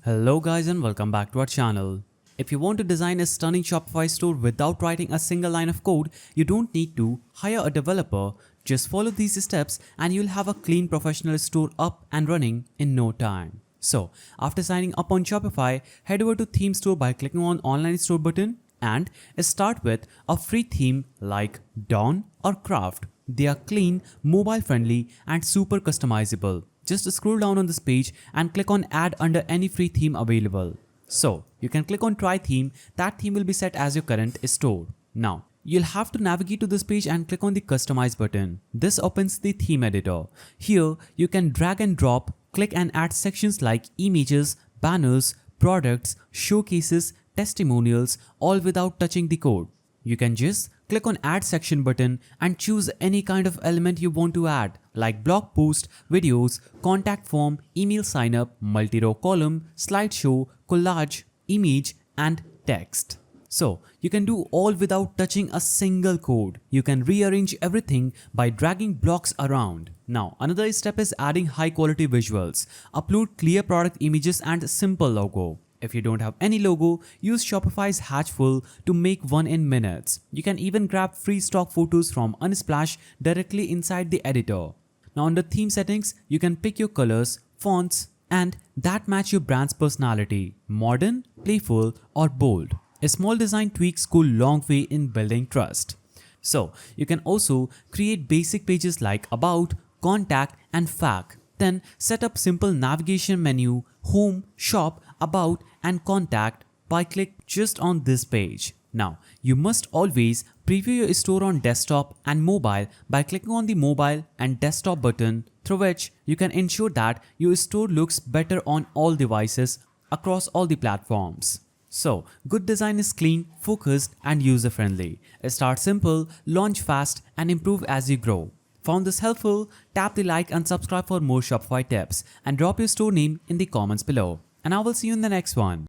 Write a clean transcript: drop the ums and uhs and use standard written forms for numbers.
Hello guys and welcome back to our channel. If you want to design a stunning Shopify store without writing a single line of code, you don't need to hire a developer. Just follow these steps and you'll have a clean professional store up and running in no time. So, after signing up on Shopify, head over to Theme Store by clicking on Online Store button and start with a free theme like Dawn or Craft. They are clean, mobile friendly and super customizable. Just scroll down on this page and click on add under any free theme available. So you can click on try theme, that theme will be set as your current store. Now you'll have to navigate to this page and click on the customize button. This opens the theme editor. Here you can drag and drop, click and add sections like images, banners, products, showcases, testimonials, all without touching the code. You can just click on add section button and choose any kind of element you want to add like blog post, videos, contact form, email sign up, multi-row column, slideshow, collage, image and text. So you can do all without touching a single code. You can rearrange everything by dragging blocks around. Now another step is adding high quality visuals. Upload clear product images and simple logo. If you don't have any logo, use Shopify's Hatchful to make one in minutes. You can even grab free stock photos from Unsplash directly inside the editor. Now under theme settings, you can pick your colors, fonts, and that match your brand's personality, modern, playful, or bold. A small design tweaks go long way in building trust. So you can also create basic pages like About, Contact, and FAQ. Then set up simple navigation menu, Home, Shop, About and Contact by click just on this page. Now you must always preview your store on desktop and mobile by clicking on the mobile and desktop button, through which you can ensure that your store looks better on all devices across all the platforms. So good design is clean, focused and user friendly. Start simple, launch fast and improve as you grow. Found this helpful? Tap the like and subscribe for more Shopify tips and drop your store name in the comments below. And I will see you in the next one.